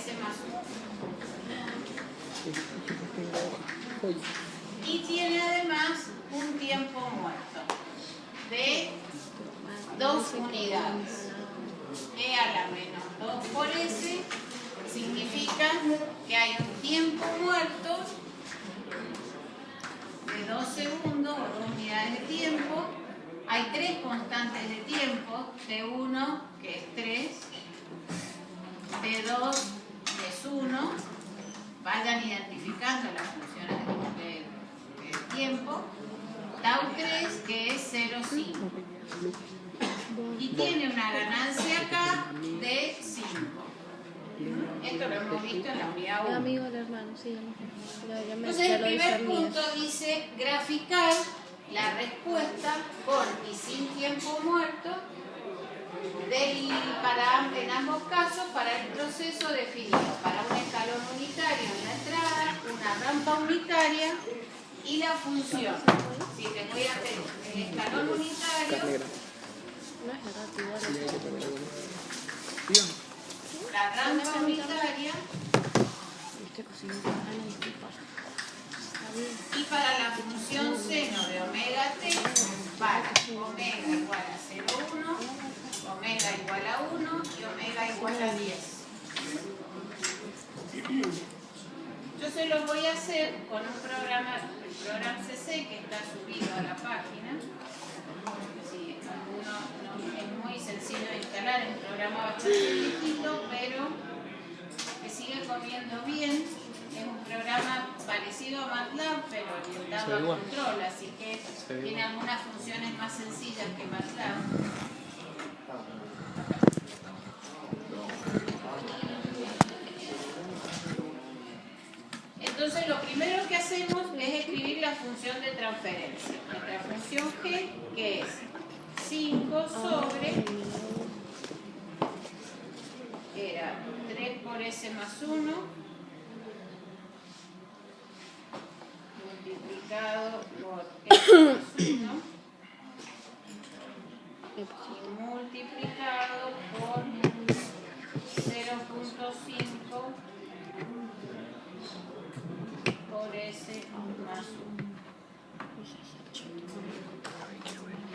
S más 1. Y tiene además un tiempo muerto de 2 unidades. E a la menos 2 por S significa que hay un tiempo muerto de 2 segundos o 2 unidades de tiempo. Hay 3 constantes de tiempo, T1 que es 3, T2 que es 1, vayan identificando las funciones de tiempo, Tau 3 que es 0,5 y tiene una ganancia acá de 5. Esto lo hemos visto en la unidad 1. Entonces el primer punto dice graficar la respuesta con y sin tiempo muerto en ambos casos para el proceso definido, para un escalón unitario en la entrada, una rampa unitaria y la función. Si te voy a hacer el escalón unitario, la rampa unitaria y para la función seno de omega t, para omega igual a 0,1, omega igual a 1 y omega igual a 10. Yo se los voy a hacer con un programa, el programa CC que está subido a la página. Sí, es muy sencillo de instalar, es un programa bastante viejito, pero que sigue corriendo bien. Es un programa parecido a MATLAB, pero orientado al control, así que tiene algunas funciones más sencillas que MATLAB. Entonces lo primero que hacemos es escribir la función de transferencia. Nuestra función G, que es 5 sobre, era 3 por S más 1, multiplicado por S más 1, y multiplicado por 0,5 por S más 1.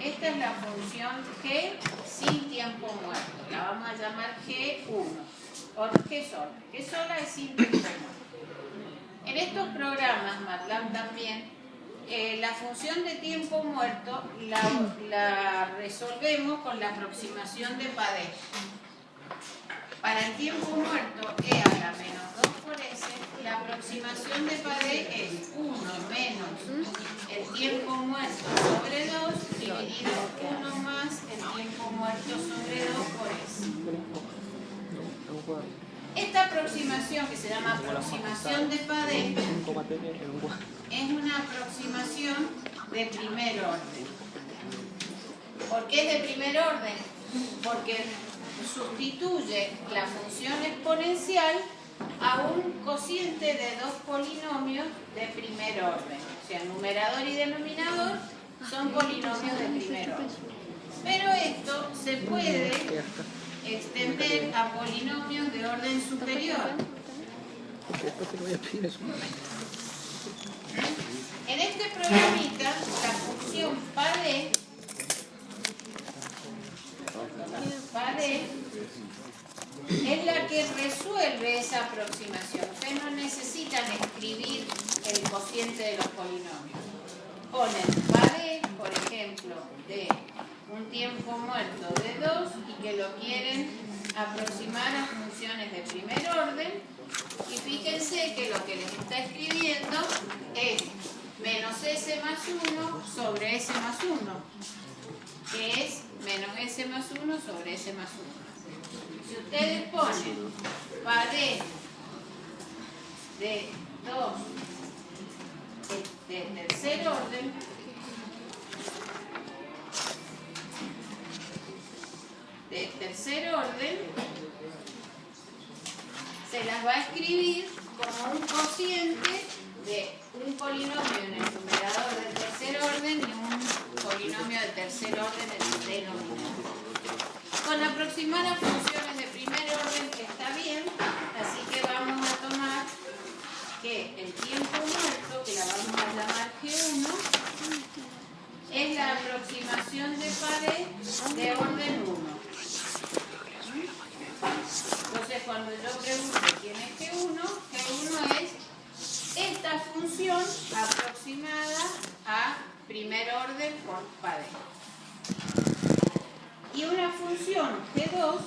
Esta es la función G sin tiempo muerto. La vamos a llamar G1. O G sola. G sola es sin tiempo muerto. En estos programas, MATLAB también, la función de tiempo muerto la resolvemos con la aproximación de Padé. Para el tiempo muerto, E a la menos 2 por S, la aproximación de Padé es 1 menos el tiempo muerto sobre 2 dividido 1 más el tiempo muerto sobre 2 por S. Esta aproximación, que se llama aproximación de Padé, es una aproximación de primer orden. ¿Por qué es de primer orden? Porque sustituye la función exponencial a un cociente de 2 polinomios de primer orden. O sea, numerador y denominador son polinomios de primer orden. Pero esto se puede extender a polinomios de orden superior. En este programita, la función Padé es la que resuelve esa aproximación. Ustedes no necesitan escribir el cociente de los polinomios. Ponen Padé, por ejemplo, de un tiempo muerto de 2 y que lo quieren aproximar a funciones de primer orden. Y fíjense que lo que les está escribiendo es menos S más 1 sobre S más 1, que es menos S más 1 sobre S más 1. Si ustedes ponen Padé de 2 de tercer orden, se las va a escribir como un cociente de un polinomio en el numerador del tercer orden y un polinomio del tercer orden en el denominador. Con aproximar a funciones de primer orden está bien, así que pared de orden 1. Entonces, cuando yo pregunto quién es G1, G1 es esta función aproximada a primer orden por pared. Y una función G2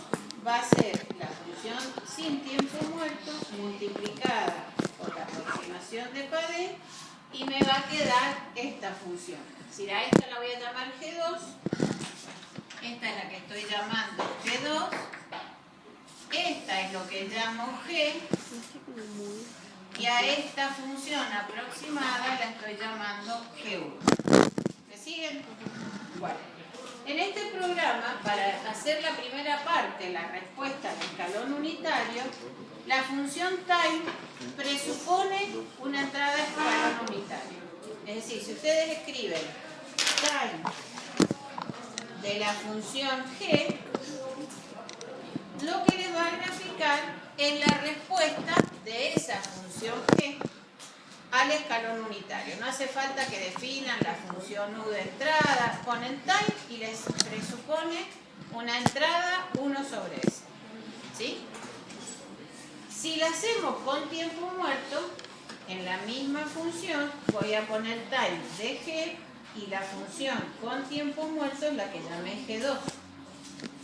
va a ser la función sin tiempo muerto multiplicada por la aproximación de pared y me va a quedar esta función. Si a esta la voy a llamar G2, esta es la que estoy llamando G2, esta es lo que llamo G, y a esta función aproximada la estoy llamando G1. ¿Me siguen? Bueno, en este programa, para hacer la primera parte, la respuesta al escalón unitario, la función time presupone una entrada a escalón unitario. Es decir, si ustedes escriben time de la función G, lo que les va a graficar es la respuesta de esa función G al escalón unitario. No hace falta que definan la función U de entrada, ponen time y les presupone una entrada 1 sobre S. ¿Sí? Si la hacemos con tiempo muerto, en la misma función voy a poner time de G y la función con tiempo muerto es la que llamé G2.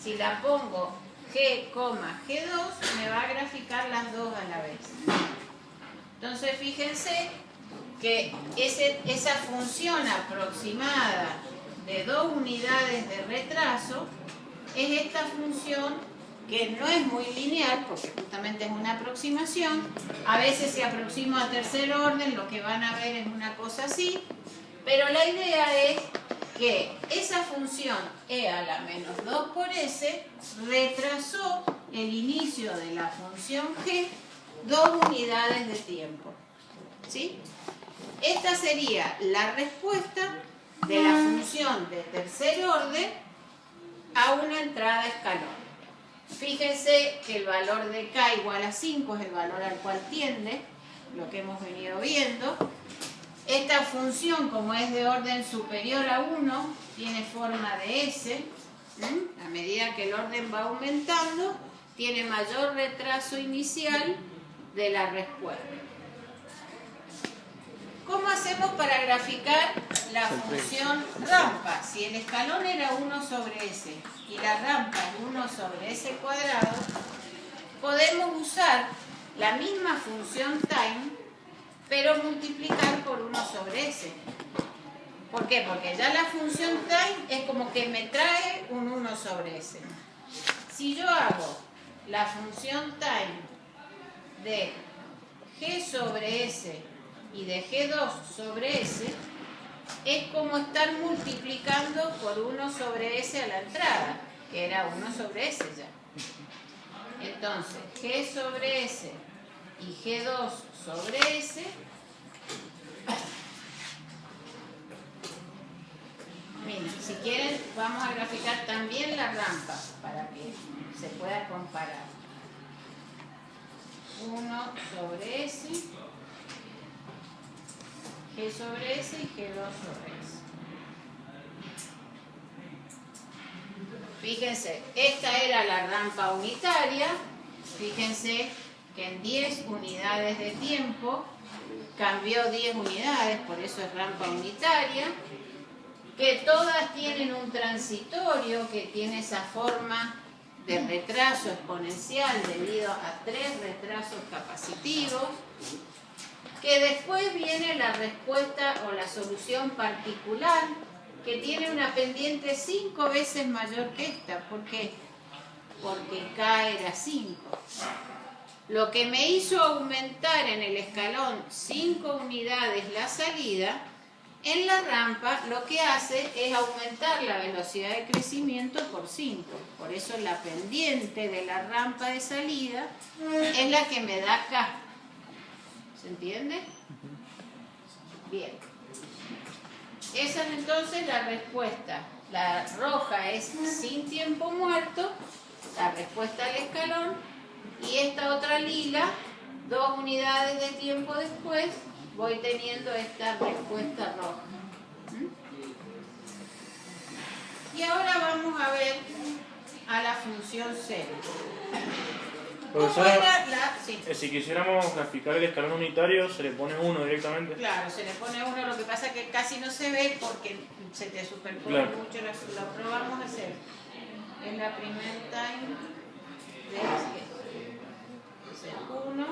Si la pongo G, G2, me va a graficar las dos a la vez. Entonces, fíjense que esa función aproximada de 2 unidades de retraso es esta función que no es muy lineal, porque justamente es una aproximación. A veces se aproxima a tercer orden, lo que van a ver es una cosa así, pero la idea es que esa función e a la menos 2 por s retrasó el inicio de la función g 2 unidades de tiempo. ¿Sí? Esta sería la respuesta de la función de tercer orden a una entrada a escalón. Fíjense que el valor de k igual a 5 es el valor al cual tiende, lo que hemos venido viendo. Esta función, como es de orden superior a 1, tiene forma de S. A medida que el orden va aumentando, tiene mayor retraso inicial de la respuesta. ¿Cómo hacemos para graficar la función rampa? Si el escalón era 1 sobre S y la rampa es 1 sobre S cuadrado, podemos usar la misma función time, pero multiplicar por 1 sobre S. ¿Por qué? Porque ya la función time es como que me trae un 1 sobre S. Si yo hago la función time de G sobre S y de G2 sobre S, es como estar multiplicando por 1 sobre S a la entrada, que era 1 sobre S ya. Entonces, G sobre S y G2 sobre S, miren, si quieren vamos a graficar también la rampa para que se pueda comparar. 1 sobre S, G sobre S y G2 sobre S. Fíjense, esta era la rampa unitaria. Fíjense que en 10 unidades de tiempo cambió 10 unidades, por eso es rampa unitaria. Que todas tienen un transitorio que tiene esa forma de retraso exponencial debido a 3 retrasos capacitivos. Que después viene la respuesta o la solución particular, que tiene una pendiente 5 veces mayor que esta. ¿Por qué? Porque K era 5. Lo que me hizo aumentar en el escalón 5 unidades la salida, en la rampa lo que hace es aumentar la velocidad de crecimiento por 5. Por eso la pendiente de la rampa de salida es la que me da K. ¿Se entiende? Bien. Esa es entonces la respuesta. La roja es sin tiempo muerto, la respuesta al escalón, y esta otra lila, 2 unidades de tiempo después, voy teniendo esta respuesta roja. Y ahora vamos a ver a la función seno. Profesora, Sí. si quisiéramos graficar el escalón unitario, ¿se le pone 1 directamente? Claro, se le pone 1, lo que pasa es que casi no se ve porque se te superpone mucho. Lo probamos a hacer. Es la primer time de 1.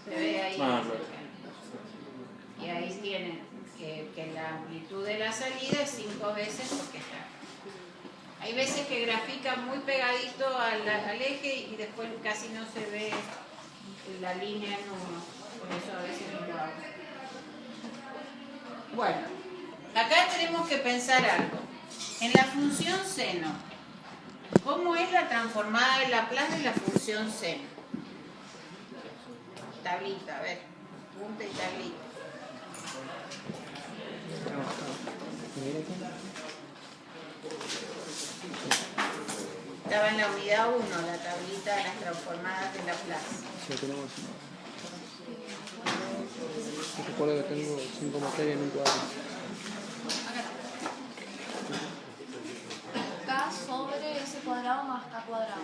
Se ve ahí. Y ahí tienen que la amplitud de la salida es 5 veces porque está. Hay veces que grafica muy pegadito al eje y después casi no se ve la línea en 1. Por eso a veces no lo hago. Bueno, acá tenemos que pensar algo. En la función seno, ¿cómo es la transformada de Laplace de la función seno? Tablita, a ver, punta y tablita. Estaba en la unidad 1, la tablita de las transformadas de Laplace. Sí, tenemos. Yo recuerdo que tengo 5 materias en un cuadro. K sobre S cuadrado más K cuadrado.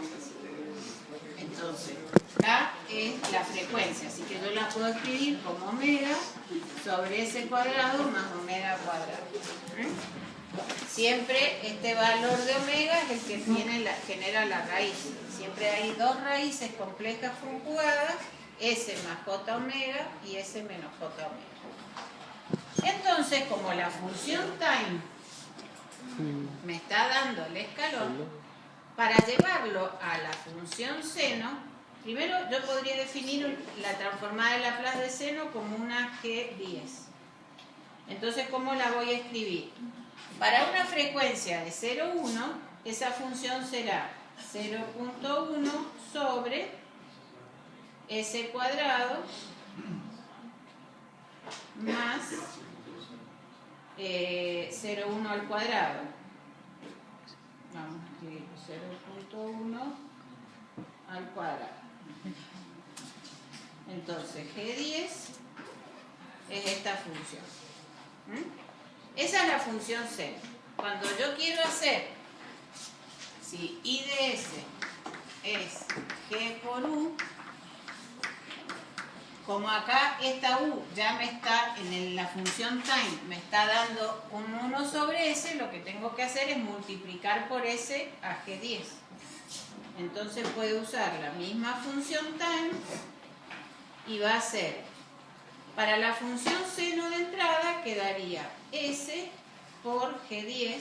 Entonces, K es la frecuencia, así que yo la puedo escribir como omega sobre S cuadrado más omega cuadrado. Siempre este valor de omega es el que genera la raíz. Siempre hay dos raíces complejas conjugadas, S más J omega y S menos J omega. Entonces, como la función time me está dando el escalón, para llevarlo a la función seno, primero yo podría definir la transformada de Laplace de seno como una G10. Entonces, ¿cómo la voy a escribir? Para una frecuencia de 0,1, esa función será 0.1 sobre S cuadrado más 0,1 al cuadrado. Vamos a escribir 0.1 al cuadrado. Entonces, G10 es esta función. Esa es la función seno. Cuando yo quiero hacer, si I de S es G por U, como acá esta U ya me está, en la función time, me está dando un 1 sobre S, lo que tengo que hacer es multiplicar por S a G10. Entonces puedo usar la misma función time y va a ser, para la función seno de entrada quedaría S por G10.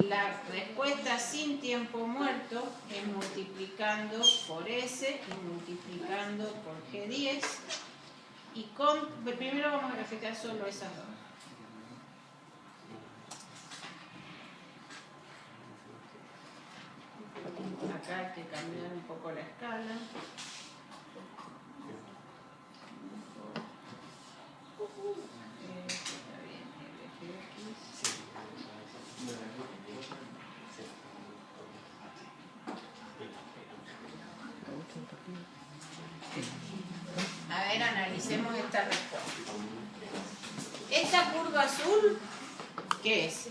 La respuesta sin tiempo muerto es multiplicando por S y multiplicando por G10. Y primero vamos a graficar solo esas dos. Acá hay que cambiar un poco la escala. A ver, analicemos esta respuesta. Esta curva azul, ¿qué es?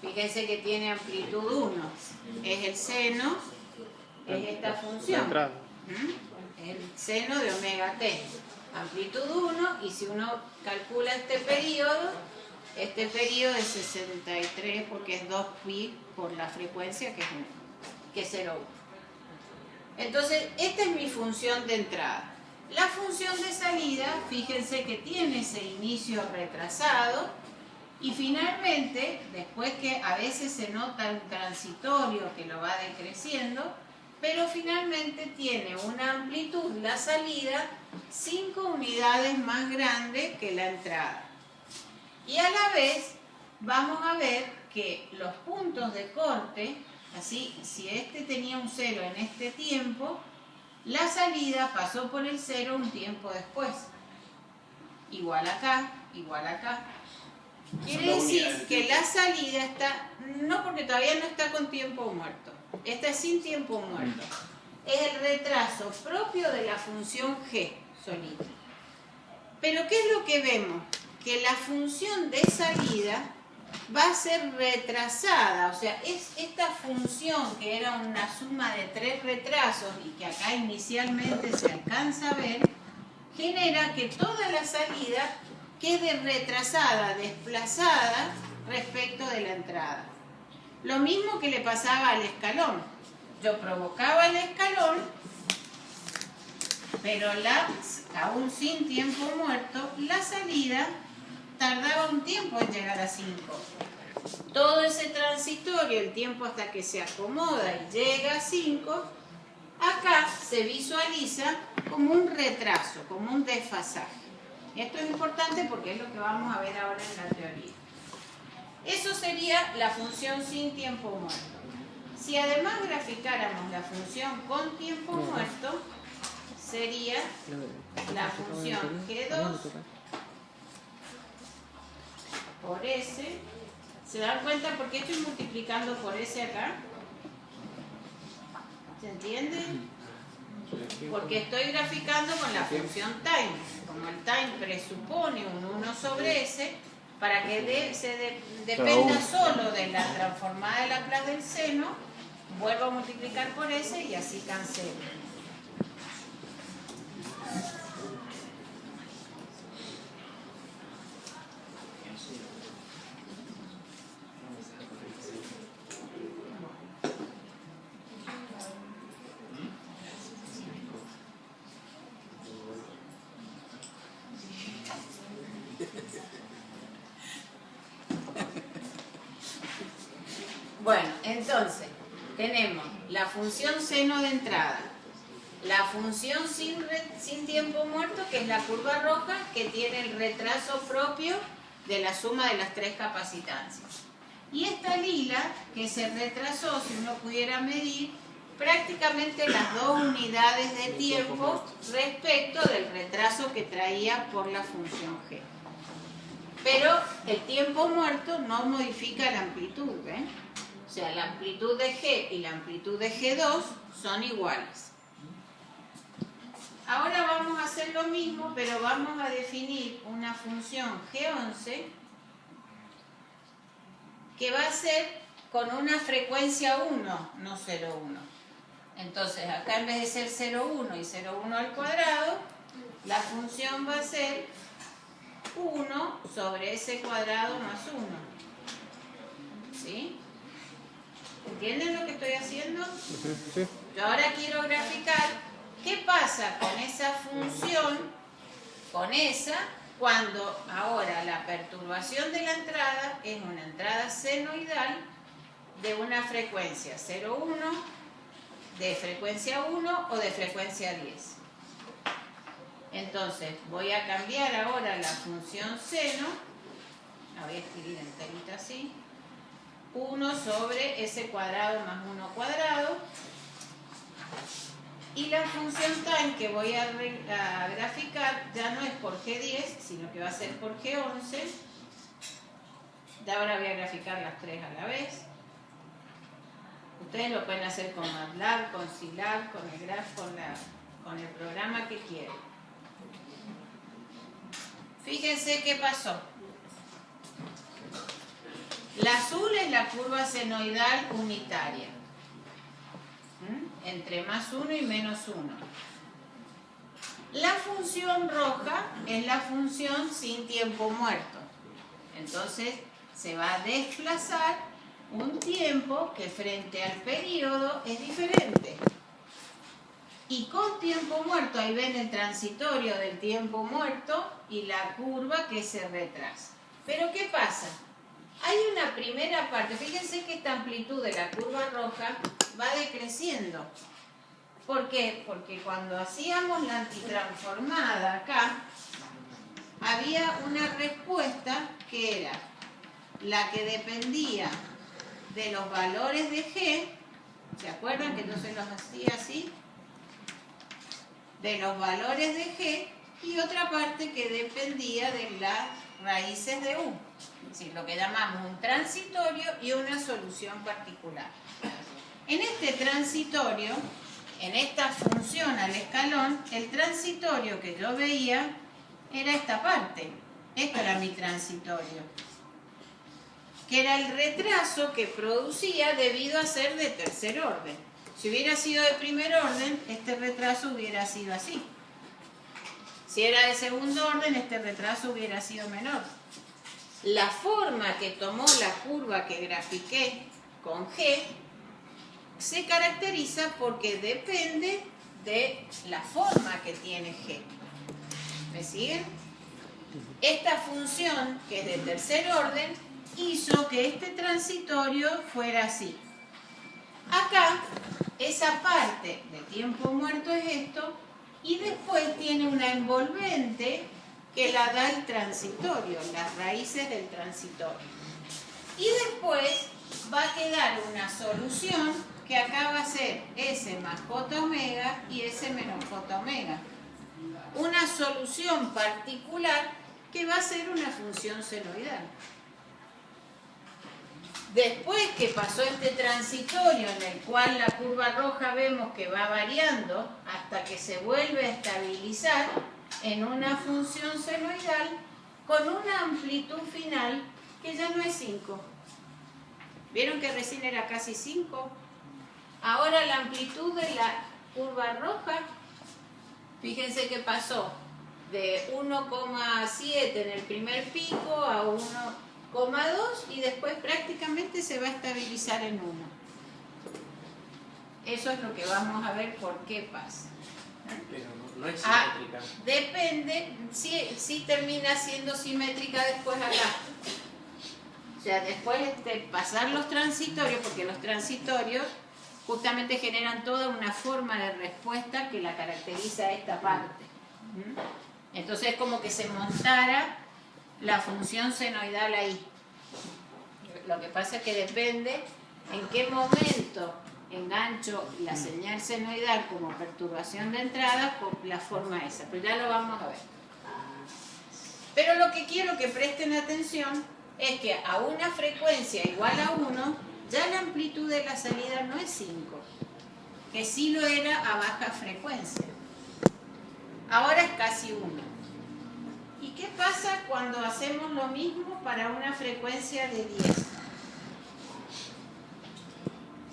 Fíjense que tiene amplitud 1. Es el seno, es esta función. Es el seno de omega t. Amplitud 1, y si uno calcula este periodo es 63 porque es 2pi por la frecuencia que es 0,1. Entonces, esta es mi función de entrada. La función de salida, fíjense que tiene ese inicio retrasado y finalmente, después que a veces se nota un transitorio que lo va decreciendo, pero finalmente tiene una amplitud, la salida, 5 unidades más grande que la entrada. Y a la vez vamos a ver que los puntos de corte, así, si este tenía un 0 en este tiempo, la salida pasó por el 0 un tiempo después. Igual acá, igual acá. Quiere decir que la salida está, no porque todavía no está con tiempo muerto, Esta es sin tiempo muerto. Es el retraso propio de la función g solita. Pero ¿qué es lo que vemos? Que la función de salida va a ser retrasada, o sea, es esta función que era una suma de 3 retrasos y que acá inicialmente se alcanza a ver, genera que toda la salida quede retrasada, desplazada respecto de la entrada. Lo mismo que le pasaba al escalón. Yo provocaba el escalón, pero aún sin tiempo muerto, la salida tardaba un tiempo en llegar a 5. Todo ese transitorio, el tiempo hasta que se acomoda y llega a 5, acá se visualiza como un retraso, como un desfasaje. Esto es importante porque es lo que vamos a ver ahora en la teoría. Eso sería la función sin tiempo muerto. Si además graficáramos la función con tiempo muerto, sería la función G2 por S. ¿Se dan cuenta por qué estoy multiplicando por S acá? ¿Se entiende? Porque estoy graficando con la función time. Como el time presupone un 1 sobre S, para que dependa solo de la transformada de Laplace del seno, vuelvo a multiplicar por S y así cancelo. Bueno, entonces, tenemos la función seno de entrada, la función sin tiempo muerto, que es la curva roja, que tiene el retraso propio de la suma de las 3 capacitancias. Y esta lila, que se retrasó, si uno pudiera medir, prácticamente las 2 unidades de tiempo respecto del retraso que traía por la función g. Pero el tiempo muerto no modifica la amplitud, ¿eh? O sea, la amplitud de G y la amplitud de G2 son iguales. Ahora vamos a hacer lo mismo, pero vamos a definir una función G11 que va a ser con una frecuencia 1, no 0,1. Entonces, acá en vez de ser 0,1 y 0,1 al cuadrado, la función va a ser 1 sobre S cuadrado más 1. ¿Sí? ¿Entienden lo que estoy haciendo? Sí. Yo ahora quiero graficar qué pasa con esa función, con esa, cuando ahora la perturbación de la entrada es una entrada senoidal de una frecuencia 0,1, de frecuencia 1 o de frecuencia 10. Entonces voy a cambiar ahora la función seno, la voy a escribir enterita así, 1 sobre S cuadrado más 1 cuadrado, y la función time que voy a graficar ya no es por G10, sino que va a ser por G11. De ahora voy a graficar las 3 a la vez. Ustedes lo pueden hacer con MATLAB, con Scilab, con el graph, con el programa que quieran. Fíjense qué pasó. La azul es la curva senoidal unitaria, entre más 1 y menos 1. La función roja es la función sin tiempo muerto. Entonces se va a desplazar un tiempo que frente al periodo es diferente. Y con tiempo muerto, ahí ven el transitorio del tiempo muerto y la curva que se retrasa. Pero ¿qué pasa? Hay una primera parte, fíjense que esta amplitud de la curva roja va decreciendo. ¿Por qué? Porque cuando hacíamos la antitransformada acá, había una respuesta que era la que dependía de los valores de G, ¿se acuerdan que entonces los hacía así? De los valores de G, y otra parte que dependía de las raíces de U. Es decir, lo que llamamos un transitorio y una solución particular. En este transitorio, en esta función al escalón, el transitorio que yo veía era esta parte. Esto era mi transitorio, que era el retraso que producía debido a ser de tercer orden. Si hubiera sido de primer orden, este retraso hubiera sido así. Si era de segundo orden, este retraso hubiera sido menor. La forma que tomó la curva que grafiqué con G se caracteriza porque depende de la forma que tiene G. ¿Me siguen? Esta función, que es de tercer orden, hizo que este transitorio fuera así. Acá, esa parte de tiempo muerto es esto, y después tiene una envolvente que la da el transitorio, las raíces del transitorio. Y después va a quedar una solución que acá va a ser S más J omega y S menos J omega. Una solución particular que va a ser una función senoidal. Después que pasó este transitorio en el cual la curva roja vemos que va variando hasta que se vuelve a estabilizar en una función senoidal con una amplitud final que ya no es 5. ¿Vieron que recién era casi 5? Ahora la amplitud de la curva roja, fíjense que pasó de 1,7 en el primer pico a 1,2 y después prácticamente se va a estabilizar en 1. Eso es lo que vamos a ver por qué pasa. Pero no es simétrica. Depende, sí termina siendo simétrica después acá. O sea, después de pasar los transitorios, porque los transitorios justamente generan toda una forma de respuesta que la caracteriza a esta parte. Entonces es como que se montara la función senoidal ahí. Lo que pasa es que depende en qué momento engancho la señal senoidal como perturbación de entrada con la forma esa, pero ya lo vamos a ver. Pero lo que quiero que presten atención es que a una frecuencia igual a 1, ya la amplitud de la salida no es 5, que sí lo era a baja frecuencia. Ahora es casi 1. ¿Y qué pasa cuando hacemos lo mismo para una frecuencia de 10?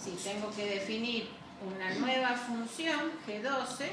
Si tengo que definir una nueva función, G12,